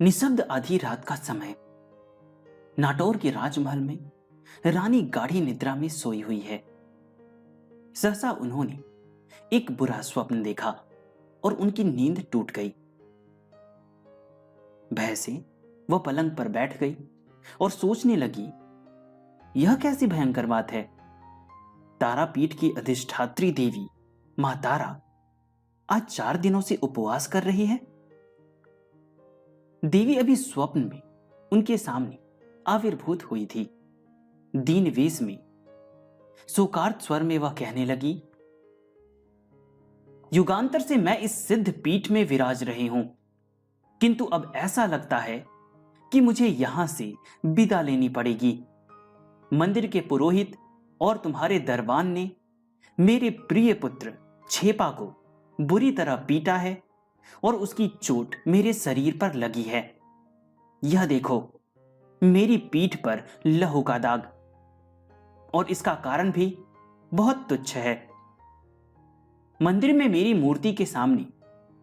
निशब्द आधी रात का समय नाटौर के राजमहल में रानी गाढ़ी निद्रा में सोई हुई है। सहसा उन्होंने एक बुरा स्वप्न देखा और उनकी नींद टूट गई। भय से वह पलंग पर बैठ गई और सोचने लगी, यह कैसी भयंकर बात है। तारापीठ की अधिष्ठात्री देवी मां तारा आज 4 दिनों से उपवास कर रही है। देवी अभी स्वप्न में उनके सामने आविर्भूत हुई थी। दीन वेश में शोकार्त स्वर में वह कहने लगी, युगांतर से मैं इस सिद्ध पीठ में विराज रही हूं, किंतु अब ऐसा लगता है कि मुझे यहां से विदा लेनी पड़ेगी। मंदिर के पुरोहित और तुम्हारे दरबान ने मेरे प्रिय पुत्र छेपा को बुरी तरह पीटा है और उसकी चोट मेरे शरीर पर लगी है। यह देखो, मेरी पीठ पर लहू का दाग, और इसका कारण भी बहुत तुच्छ है। मंदिर में मेरी मूर्ति के सामने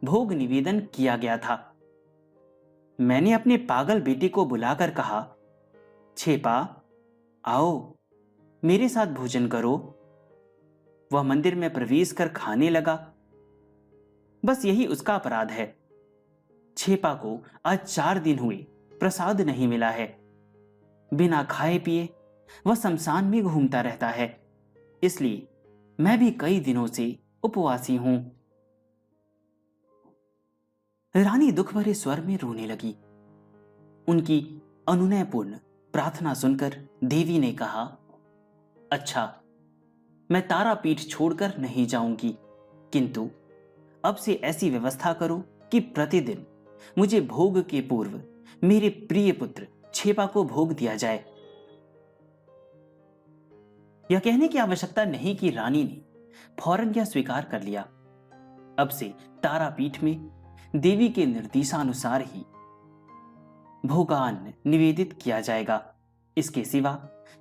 भोग निवेदन किया गया था। मैंने अपने पागल बेटे को बुलाकर कहा, छेपा आओ मेरे साथ भोजन करो। वह मंदिर में प्रवेश कर खाने लगा। बस यही उसका अपराध है। छेपा को आज 4 दिन हुए प्रसाद नहीं मिला है। बिना खाए पिए वह शमशान में घूमता रहता है। इसलिए मैं भी कई दिनों से उपवासी हूं। रानी दुख भरे स्वर में रोने लगी। उनकी अनुनयपूर्ण प्रार्थना सुनकर देवी ने कहा, अच्छा, मैं तारापीठ छोड़कर नहीं जाऊंगी, किंतु अब से ऐसी व्यवस्था करो कि प्रतिदिन मुझे भोग के पूर्व मेरे प्रिय पुत्र छेपा को भोग दिया जाए। यह कहने की आवश्यकता नहीं कि रानी ने फौरन यह स्वीकार कर लिया। अब से तारापीठ में देवी के निर्देशानुसार ही भोगान्न निवेदित किया जाएगा। इसके सिवा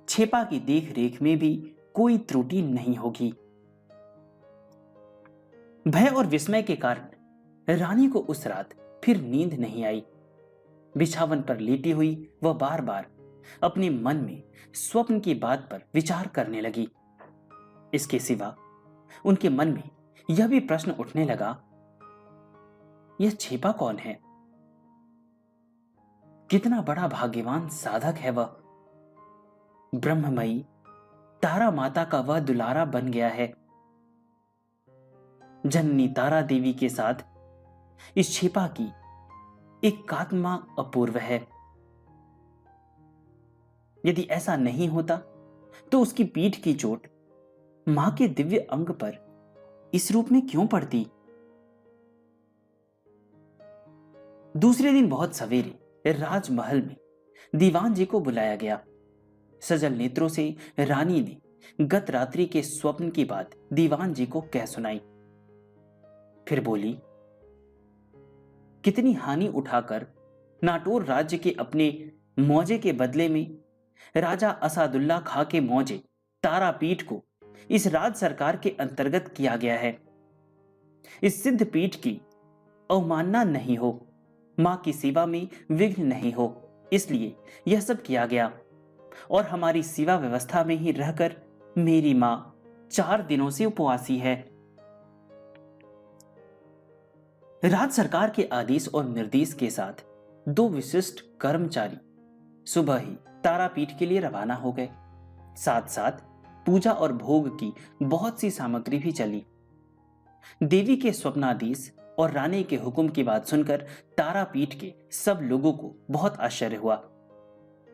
छेपा की देख रेख में भी कोई त्रुटि नहीं होगी। भय और विस्मय के कारण रानी को उस रात फिर नींद नहीं आई। बिछावन पर लेटी हुई वह बार बार अपने मन में स्वप्न की बात पर विचार करने लगी। इसके सिवा उनके मन में यह भी प्रश्न उठने लगा, यह छेपा कौन है? कितना बड़ा भाग्यवान साधक है वह। ब्रह्ममयी तारा माता का वह दुलारा बन गया है। जननी तारा देवी के साथ इस छेपा की एक कात्मा अपूर्व है। यदि ऐसा नहीं होता तो उसकी पीठ की चोट मां के दिव्य अंग पर इस रूप में क्यों पड़ती? दूसरे दिन बहुत सवेरे राजमहल में दीवान जी को बुलाया गया। सजल नेत्रों से रानी ने गत रात्रि के स्वप्न की बात दीवान जी को कह सुनाई। फिर बोली, कितनी हानि उठाकर नाटौर राज्य के अपने मौजे के बदले में राजा असादुल्ला खां के मौजे तारापीठ को इस राज सरकार के अंतर्गत किया गया है। इस सिद्ध पीठ की अवमानना नहीं हो, मां की सेवा में विघ्न नहीं हो, इसलिए यह सब किया गया। और हमारी सेवा व्यवस्था में ही रहकर मेरी मां 4 दिनों से उपवासी है। राज सरकार के आदेश और निर्देश के साथ 2 विशिष्ट कर्मचारी सुबह ही तारापीठ के लिए रवाना हो गए। साथ साथ पूजा और भोग की बहुत सी सामग्री भी चली। देवी के स्वप्नादेश और रानी के हुक्म की बात सुनकर तारापीठ के सब लोगों को बहुत आश्चर्य हुआ।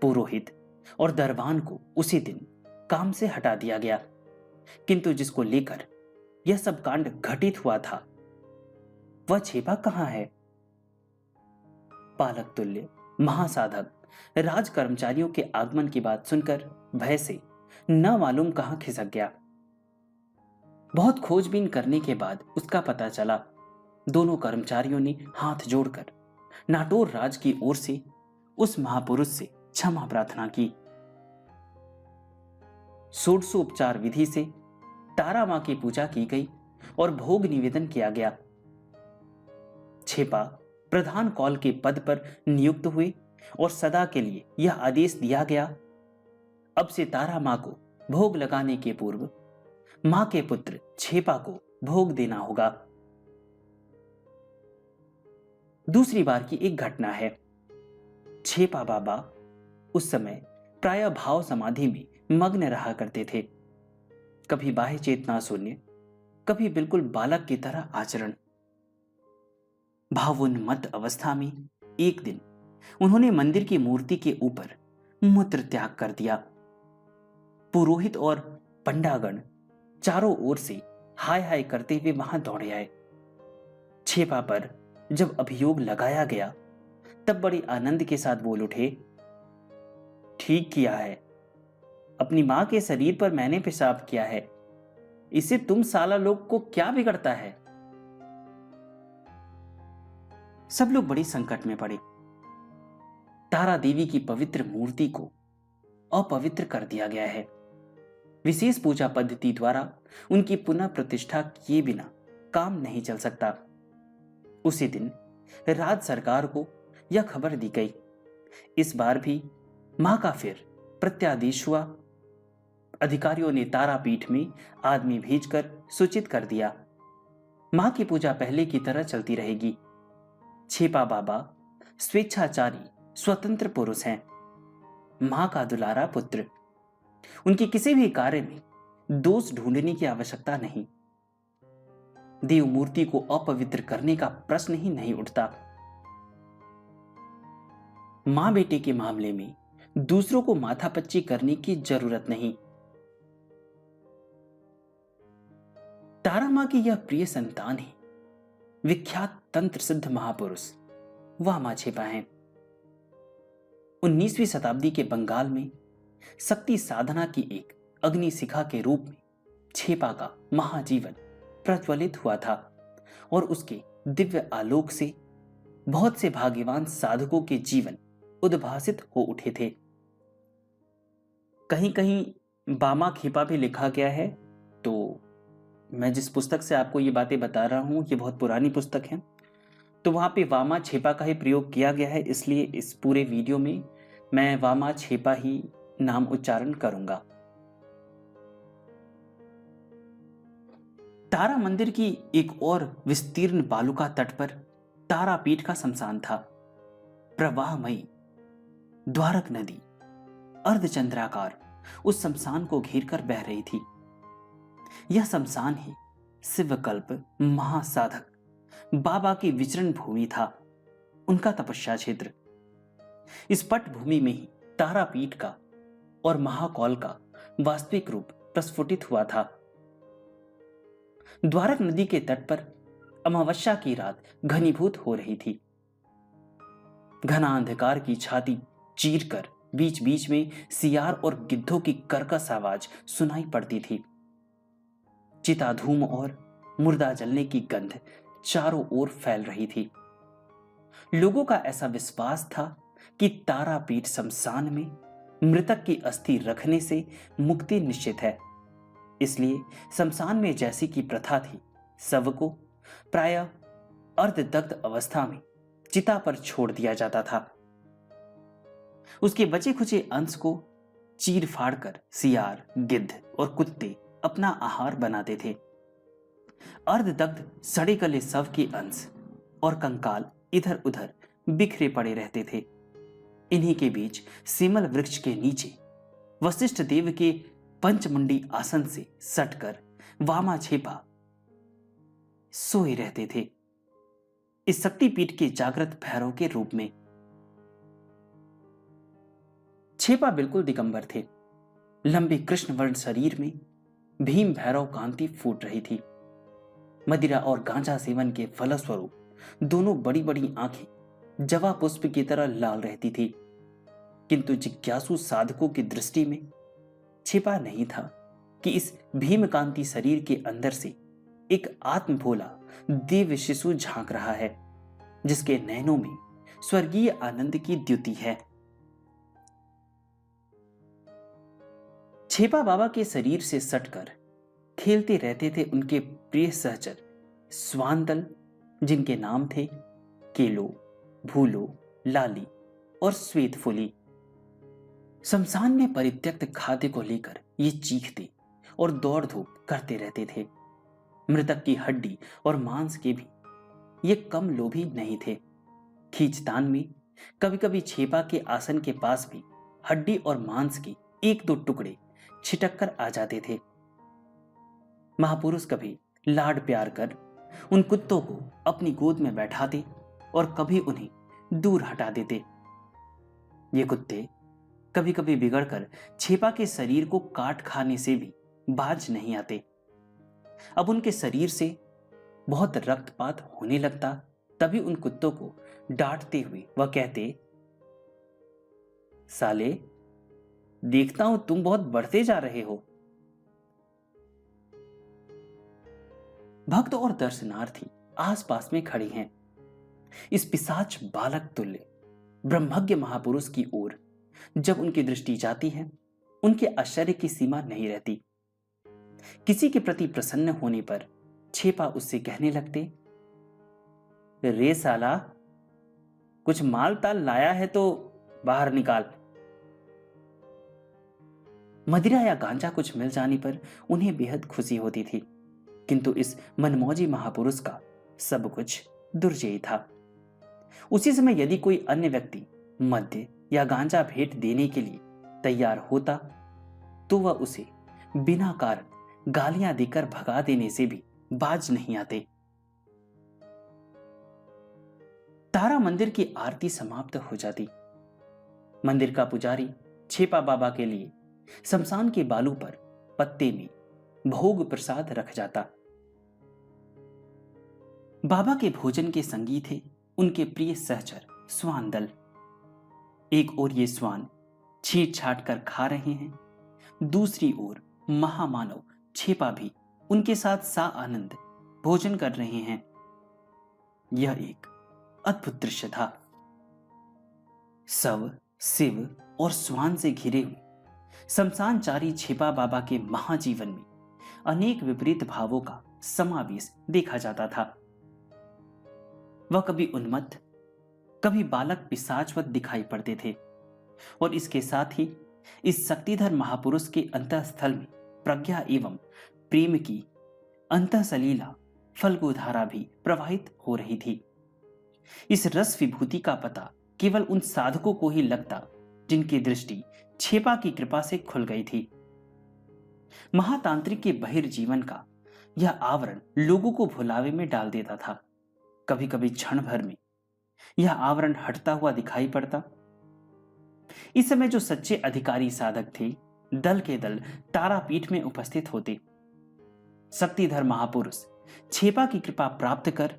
पुरोहित और दरबान को उसी दिन काम से हटा दिया गया, किंतु जिसको लेकर यह सब कांड घटित हुआ था वह छेपा कहां है? पालक तुल्य महासाधक राज कर्मचारियों के आगमन की बात सुनकर भय से न मालूम कहां खिसक गया। बहुत खोजबीन करने के बाद उसका पता चला। दोनों कर्मचारियों ने हाथ जोड़कर नाटौर राज की ओर से उस महापुरुष से क्षमा प्रार्थना की। षोडशोपचार विधि से तारा मां की पूजा की गई और भोग निवेदन किया गया। छेपा प्रधान कौल के पद पर नियुक्त हुए और सदा के लिए यह आदेश दिया गया, अब से तारा मां को भोग लगाने के पूर्व मां के पुत्र छेपा को भोग देना होगा। दूसरी बार की एक घटना है। छेपा बाबा उस समय प्राय भाव समाधि में मग्न रहा करते थे। कभी बाह्य चेतना शून्य, कभी बिल्कुल बालक की तरह आचरण। भावोन्मत्त अवस्था में एक दिन उन्होंने मंदिर की मूर्ति के ऊपर मूत्र त्याग कर दिया। पुरोहित और पंडागण चारों ओर से हाय हाय करते हुए वहां दौड़े आए। छेपा पर जब अभियोग लगाया गया तब बड़े आनंद के साथ बोल उठे, ठीक किया है, अपनी मां के शरीर पर मैंने पेशाब किया है, इससे तुम साला लोग को क्या बिगड़ता है। सब लोग बड़ी संकट में पड़े। तारा देवी की पवित्र मूर्ति को अपवित्र कर दिया गया है। विशेष पूजा पद्धति द्वारा उनकी पुनः प्रतिष्ठा किए बिना काम नहीं चल सकता। उसी दिन राज्य सरकार को यह खबर दी गई। इस बार भी मां का फिर प्रत्यादेश हुआ। अधिकारियों ने तारापीठ में आदमी भेजकर सूचित कर दिया, मां की पूजा पहले की तरह चलती रहेगी। छेपा बाबा स्वेच्छाचारी स्वतंत्र पुरुष हैं, मां का दुलारा पुत्र। उनके किसी भी कार्य में दोष ढूंढने की आवश्यकता नहीं। देव मूर्ति को अपवित्र करने का प्रश्न ही नहीं उठता। मां बेटे के मामले में दूसरों को माथापच्ची करने की जरूरत नहीं। तारा मां की यह प्रिय संतान है विख्यात तंत्र सिद्ध महापुरुष वामा छेपा हैं। 19वीं शताब्दी के बंगाल में शक्ति साधना की एक अग्नि शिखा के रूप में छेपा का महाजीवन प्रज्वलित हुआ था और उसके दिव्य आलोक से बहुत से भाग्यवान साधकों के जीवन उद्भासित हो उठे थे। कहीं कहीं बामा खेपा भी लिखा गया है, तो मैं जिस पुस्तक से आपको ये बातें बता रहा हूं ये बहुत पुरानी पुस्तक है, तो वहां पे वामा छेपा का ही प्रयोग किया गया है। इसलिए इस पूरे वीडियो में मैं वामा छेपा ही नाम उच्चारण करूंगा। तारा मंदिर की एक और विस्तीर्ण बालुका तट पर तारापीठ का शमशान था। प्रवाहमयी द्वारक नदी अर्धचंद्राकार उस शमशान को घेरकर बह रही थी। यह शमशान ही शिवकल्प महासाधक बाबा की विचरण भूमि था, उनका तपस्या क्षेत्र। इस पट भूमि में ही तारापीठ का और महाकौल का वास्तविक रूप प्रस्फुटित हुआ था। द्वारक नदी के तट पर अमावस्या की रात घनीभूत हो रही थी। घना अंधकार की छाती चीरकर बीच बीच में सियार और गिद्धों की कर्कश आवाज सुनाई पड़ती थी। चिता धूम और मुर्दा जलने की गंध चारों ओर फैल रही थी। लोगों का ऐसा विश्वास था कि तारापीठ शमशान में मृतक की अस्थि रखने से मुक्ति निश्चित है। इसलिए शमशान में जैसी की प्रथा थी, शव को प्रायः अर्धदग्ध अवस्था में चिता पर छोड़ दिया जाता था। उसके बचे खुचे अंश को चीर फाड़ कर सियार, गिद्ध और कुत्ते अपना आहार बनाते थे। अर्धदग्ध सड़े गले शव के अंश और कंकाल इधर उधर बिखरे पड़े रहते थे। इन्हीं के बीच सिमल वृक्ष के नीचे वशिष्ठ देव के पंचमुंडी आसन से सटकर वामा छेपा सोए रहते थे, इस शक्तिपीठ के जागृत भैरव के रूप में। छेपा बिल्कुल दिगंबर थे। लंबे कृष्णवर्ण शरीर में भीम भैरव कांति फूट रही थी। मदिरा और गांजा सेवन के फलस्वरूप दोनों बड़ी बड़ी आंखें जवा पुष्प की तरह लाल रहती थी। किंतु जिज्ञासु साधकों की दृष्टि में छिपा नहीं था कि इस भीमकांति शरीर के अंदर से एक आत्म भोला दिव्य शिशु झांक रहा है, जिसके नैनों में स्वर्गीय आनंद की द्युति है। छेपा बाबा के शरीर से सटकर खेलते रहते थे उनके प्रिय सहचर स्वानदल, जिनके नाम थे केलो, भूलो, लाली और श्वेत फुली। शमशान में परित्यक्त खाद्य को लेकर ये चीखते और दौड़ धूप करते रहते थे। मृतक की हड्डी और मांस के भी ये कम लोभी नहीं थे। खींचतान में कभी कभी छेपा के आसन के पास भी हड्डी और मांस के एक दो टुकड़े छिटक कर आ जाते थे। महापुरुष कभी लाड प्यार कर उन कुत्तों को अपनी गोद में बैठाते और कभी उन्हें दूर हटा देते। ये कुत्ते कभी कभी बिगड़कर छेपा के शरीर को काट खाने से भी बाज नहीं आते। अब उनके शरीर से बहुत रक्तपात होने लगता, तभी उन कुत्तों को डांटते हुए वह कहते, साले, देखता हूं तुम बहुत बढ़ते जा रहे हो। भक्त और दर्शनार्थी आसपास में खड़े हैं। इस पिशाच बालक तुल्य ब्रह्मज्ञ महापुरुष की ओर जब उनकी दृष्टि जाती है, उनके आश्चर्य की सीमा नहीं रहती। किसी के प्रति प्रसन्न होने पर छेपा उससे कहने लगते, रे साला, कुछ माल ताल लाया है तो बाहर निकाल। मदिरा या गांजा कुछ मिल जाने पर उन्हें बेहद खुशी होती थी, किंतु इस मनमौजी महापुरुष का सब कुछ दुर्जय था। उसी समय यदि कोई अन्य व्यक्ति मद्य या गांजा भेंट देने के लिए तैयार होता तो वह उसे बिना कारण गालियां देकर भगा देने से भी बाज नहीं आते। तारा मंदिर की आरती समाप्त हो जाती। मंदिर का पुजारी छेपा बाबा के लिए शमशान के बालू पर पत्ते में भोग प्रसाद रख जाता। बाबा के भोजन के संगी थे उनके प्रिय सहचर स्वान दल। एक ओर ये स्वान छींट छाट कर खा रहे हैं, दूसरी ओर महामानव छेपा भी उनके साथ सा आनंद भोजन कर रहे हैं। यह एक अद्भुत दृश्य था। शव, शिव और स्वान से घिरे हुए शमशानचारी छेपा बाबा के महाजीवन में अनेक विपरीत भावों का समावेश देखा जाता था। वह कभी उन्मत्त, कभी बालक पिशाचवत दिखाई पड़ते थे और इसके साथ ही इस शक्तिधर महापुरुष के अंतःस्थल में प्रज्ञा एवं प्रेम की अंतःसलीला फल्गुधारा भी प्रवाहित हो रही थी। इस रस विभूति का पता केवल उन साधकों को ही लगता जिनकी दृष्टि छेपा की कृपा से खुल गई थी। महातांत्रिक के बहिर्जीवन का यह आवरण लोगों को भुलावे में डाल देता था। कभी कभी क्षण भर में यह आवरण हटता हुआ दिखाई पड़ता। इस समय जो सच्चे अधिकारी साधक थे, दल के दल तारापीठ में उपस्थित होते। शक्तिधर महापुरुष छेपा की कृपा प्राप्त कर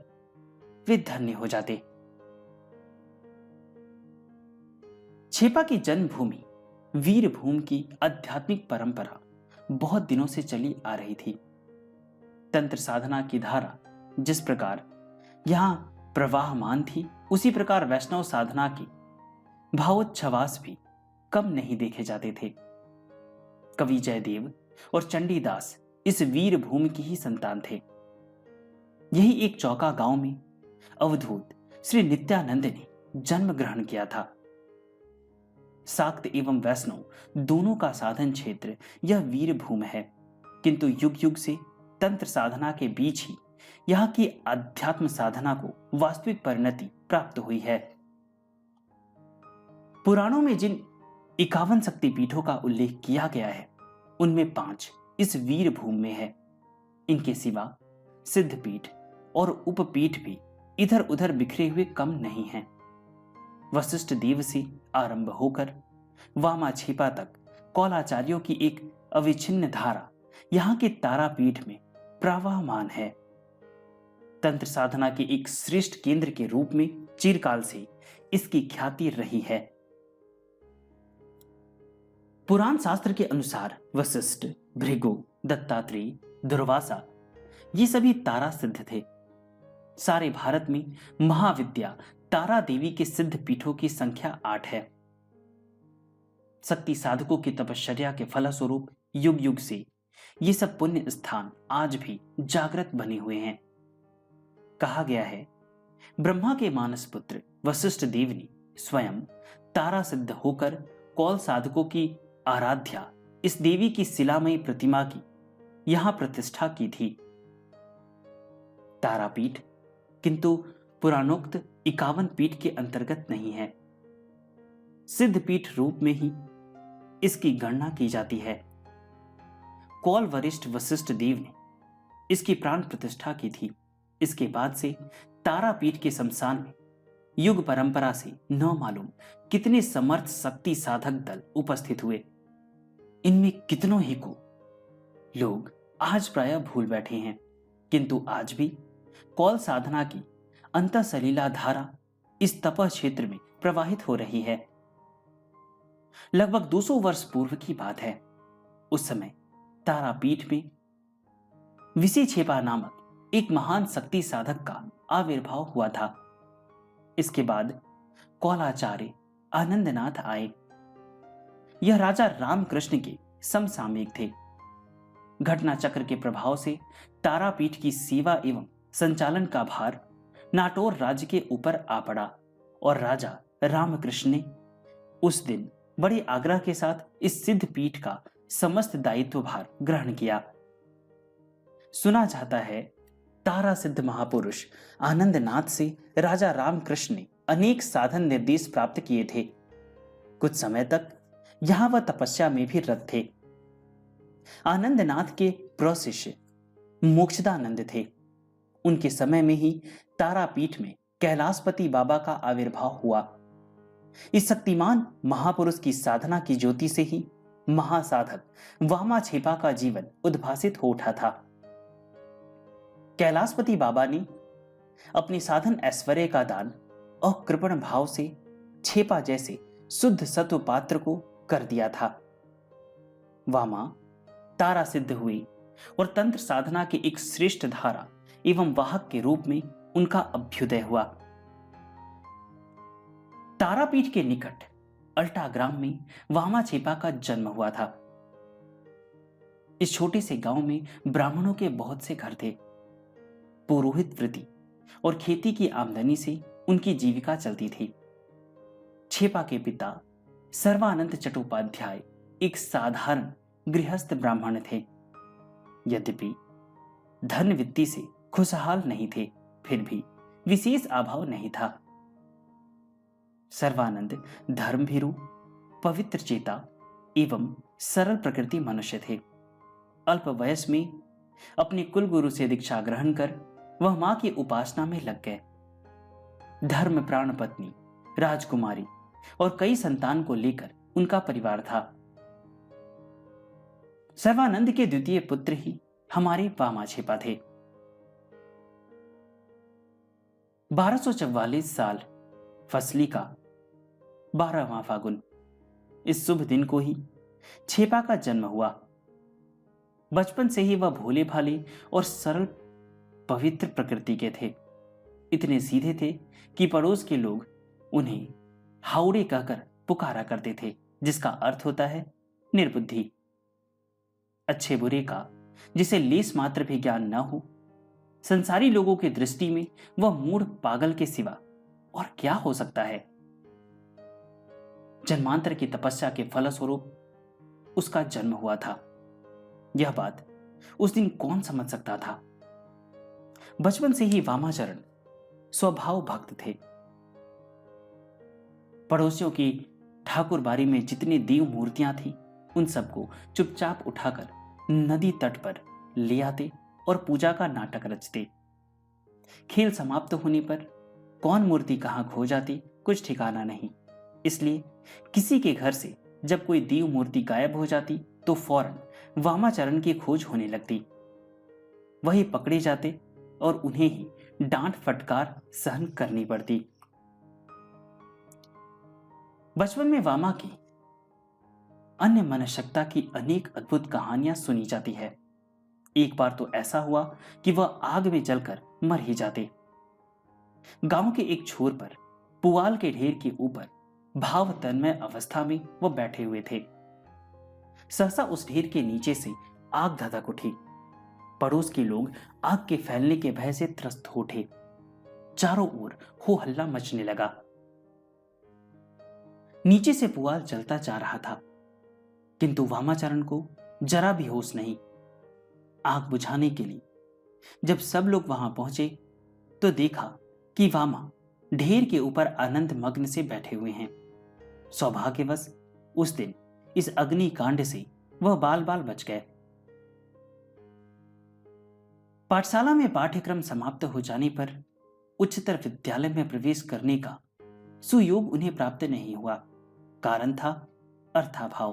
वे धन्य हो जाते। छेपा की जन्मभूमि वीरभूमि की आध्यात्मिक परंपरा बहुत दिनों से चली आ रही थी। तंत्र साधना की धारा जिस प्रकार यहां प्रवाहमान थी, उसी प्रकार वैष्णव साधना की भावोच्छवास भी कम नहीं देखे जाते थे। कवि जयदेव और चंडीदास इस वीरभूमि की ही संतान थे। यही एक चौका गांव में अवधूत श्री नित्यानंद ने जन्म ग्रहण किया था। शाक्त एवं वैष्णव दोनों का साधन क्षेत्र यह वीरभूमि है, किंतु युग युग से तंत्र साधना के बीच ही यहाँ की अध्यात्म साधना को वास्तविक परिणति प्राप्त हुई है। पुराणों में जिन 51 शक्तिपीठों का उल्लेख किया गया है, उनमें 5 इस वीरभूमि में है। इनके सिवा सिद्धपीठ और उपपीठ भी इधर उधर बिखरे हुए कम नहीं हैं। वशिष्ठ देव से आरंभ होकर वामा छेपा तक कौलाचार्यों की एक अविच्छिन्न धारा यहाँ के तारापीठ में प्रवाहमान है। तंत्र साधना के एक श्रेष्ठ केंद्र के रूप में चिरकाल से इसकी ख्याति रही है। पुराण शास्त्र के अनुसार वशिष्ठ, भृगु, दत्तात्रेय, दुर्वासा ये सभी तारा सिद्ध थे। सारे भारत में महाविद्या तारा देवी के सिद्ध पीठों की संख्या 8 है। शक्ति साधकों की तपश्चर्या के फलस्वरूप युग युग से ये सब पुण्य स्थान आज भी जागृत बने हुए हैं। कहा गया है ब्रह्मा के मानस पुत्र वशिष्ठ देव ने स्वयं तारा सिद्ध होकर कौल साधकों की आराध्या इस देवी की शिलामयी प्रतिमा की यहां प्रतिष्ठा की थी। तारापीठ किंतु पुराणोक्त 51 पीठ के अंतर्गत नहीं है। सिद्ध पीठ रूप में ही इसकी गणना की जाती है। कौल वरिष्ठ वशिष्ठ देव ने इसकी प्राण प्रतिष्ठा की थी। इसके बाद से तारापीठ के शमशान में युग परंपरा से न मालूम कितने समर्थ शक्ति साधक दल उपस्थित हुए। इनमें कितनों ही को लोग आज प्रायः भूल बैठे हैं, किंतु आज भी कौल साधना की अंतःसलीला धारा इस तप क्षेत्र में प्रवाहित हो रही है। लगभग 200 वर्ष पूर्व की बात है। उस समय तारापीठ में विसिछेपा नामक एक महान शक्ति साधक का आविर्भाव हुआ था। इसके बाद कौलाचार्य आनंदनाथ आए। यह राजा रामकृष्ण के समसामयिक थे। घटना चक्र के प्रभाव से तारापीठ की सेवा एवं संचालन का भार नाटौर राज्य के ऊपर आ पड़ा और राजा रामकृष्ण ने उस दिन बड़े आग्रह के साथ इस सिद्ध पीठ का समस्त दायित्व भार ग्रहण किया। सुना जाता है तारा सिद्ध महापुरुष आनंदनाथ से राजा रामकृष्ण ने अनेक साधन निर्देश प्राप्त किए थे। कुछ समय तक यहां वह तपस्या में भी रत थे। आनंदनाथ के प्रशिष्य मोक्षदानंद थे। उनके समय में ही तारापीठ में कैलाशपति बाबा का आविर्भाव हुआ। इस शक्तिमान महापुरुष की साधना की ज्योति से ही महासाधक वामाछेपा का जीवन उद्भासित हो उठा था। कैलाशपति बाबा ने अपनी साधन ऐश्वर्य का दान अकृपण भाव से छेपा जैसे शुद्ध सत्व पात्र को कर दिया था। वामा तारा सिद्ध हुई और तंत्र साधना के एक श्रेष्ठ धारा एवं वाहक के रूप में उनका अभ्युदय हुआ। तारापीठ के निकट अल्टा ग्राम में वामाछेपा का जन्म हुआ था। इस छोटे से गांव में ब्राह्मणों के बहुत से घर थे। पुरोहित वृत्ति और खेती की आमदनी से उनकी जीविका चलती थी। छेपा के पिता सर्वानंद चट्टोपाध्याय एक साधारण गृहस्थ ब्राह्मण थे। यद्यपि धन वित्ती से खुशहाल नहीं थे, फिर भी विशेष अभाव नहीं था। सर्वानंद धर्मभीरु, पवित्र चेता एवं सरल प्रकृति मनुष्य थे। अल्प वयस में अपने कुल गुरु से दीक्षा ग्रहण कर वह मां की उपासना में लग गए। धर्म प्राण पत्नी, राजकुमारी और कई संतान को लेकर उनका परिवार था। सर्वानंद के द्वितीय पुत्र ही हमारे वामाछेपा थे। 1244 साल फसली का 12वां फागुन, इस शुभ दिन को ही छेपा का जन्म हुआ। बचपन से ही वह भोले भाले और सरल पवित्र प्रकृति के थे। इतने सीधे थे कि पड़ोस के लोग उन्हें हाउड़े कहकर पुकारा करते थे, जिसका अर्थ होता है निर्बुद्धि। अच्छे बुरे का जिसे लेस मात्र भी ज्ञान न हो, संसारी लोगों की दृष्टि में वह मूढ़ पागल के सिवा और क्या हो सकता है। जन्मांतर की तपस्या के फलस्वरूप उसका जन्म हुआ था। यह बात उस दिन कौन समझ सकता था। बचपन से ही वामाचरण स्वभाव भक्त थे। पड़ोसियों की ठाकुर बाड़ी में जितनी देव मूर्तियां थी, उन सबको चुपचाप उठाकर नदी तट पर ले आते और पूजा का नाटक रचते। खेल समाप्त होने पर कौन मूर्ति कहां खो जाती कुछ ठिकाना नहीं। इसलिए किसी के घर से जब कोई देव मूर्ति गायब हो जाती तो फौरन वामाचरण की खोज होने लगती। वही पकड़े जाते और उन्हें ही डांट फटकार सहन करनी पड़ती। बचपन में वामा की अन्य मनशक्ता की अनेक अद्भुत कहानियां सुनी जाती है। एक बार तो ऐसा हुआ कि वह आग में जलकर मर ही जाते। गांव के एक छोर पर पुआल के ढेर के ऊपर भाव तन्मय अवस्था में वह बैठे हुए थे। सहसा उस ढेर के नीचे से आग धधक उठी। पड़ोस के लोग आग के फैलने के भय से त्रस्त हो उठे। चारों ओर हो हल्ला मचने लगा। नीचे से पुआल जलता जा रहा था, किंतु वामाचरण को जरा भी होश नहीं। आग बुझाने के लिए जब सब लोग वहां पहुंचे तो देखा कि वामा ढेर के ऊपर आनंद मग्न से बैठे हुए हैं। सौभाग्यवश उस दिन इस अग्निकांड से वह बाल बाल बच गए। पाठशाला में पाठ्यक्रम समाप्त हो जाने पर उच्चतर विद्यालय में प्रवेश करने का सुयोग उन्हें प्राप्त नहीं हुआ। कारण था अर्थाभाव।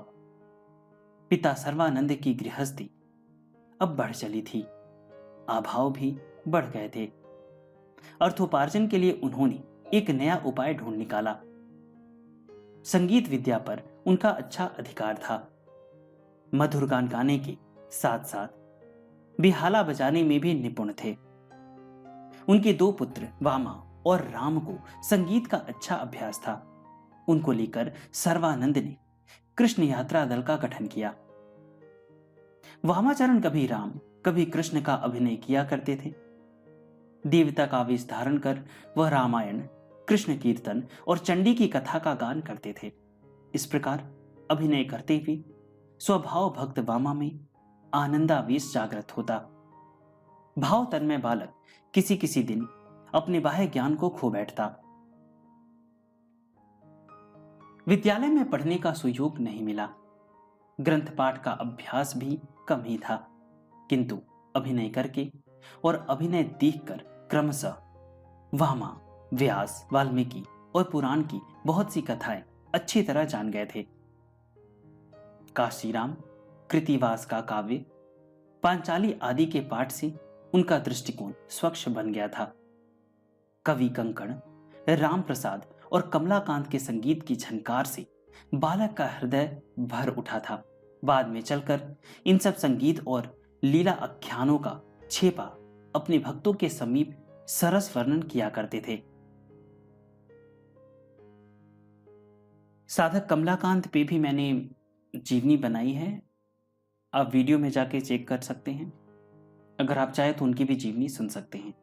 पिता सर्वानंद की गृहस्थी अब बढ़ चली थी, अभाव भी बढ़ गए थे। अर्थोपार्जन के लिए उन्होंने एक नया उपाय ढूंढ निकाला। संगीत विद्या पर उनका अच्छा अधिकार था। मधुर गान गाने के साथ साथ बिहाला बजाने में भी निपुण थे। उनके दो पुत्र वामा और राम को संगीत का अच्छा अभ्यास था। उनको लेकर सर्वानंद ने कृष्ण यात्रा दल का गठन किया। वामाचरण कभी राम कभी कृष्ण का अभिनय किया करते थे। देवता का वेश धारण कर वह रामायण, कृष्ण कीर्तन और चंडी की कथा का गान करते थे। इस प्रकार अभिनय करते हुए स्वभाव भक्त वामा में आनंदावेश जागृत होता। भाव तन्मय बालक किसी किसी दिन अपने बाह्य ज्ञान को खो बैठता। विद्यालय में पढ़ने का सुयोग नहीं मिला। ग्रंथ पाठ का अभ्यास भी कम ही था, किंतु अभिनय करके और अभिनय देखकर क्रमशः वामा, व्यास, वाल्मीकि और पुराण की बहुत सी कथाएं अच्छी तरह जान गए थे। काशीराम, कृतिवास का काव्य, पांचाली आदि के पाठ से उनका दृष्टिकोण स्वच्छ बन गया था। कवि कंकण, राम प्रसाद और कमलाकांत के संगीत की झनकार से बालक का हृदय भर उठा था। बाद में चलकर इन सब संगीत और लीला आख्यानों का छेपा अपने भक्तों के समीप सरस वर्णन किया करते थे। साधक कमलाकांत पे भी मैंने जीवनी बनाई है, आप वीडियो में जाके चेक कर सकते हैं। अगर आप चाहे तो उनकी भी जीवनी सुन सकते हैं।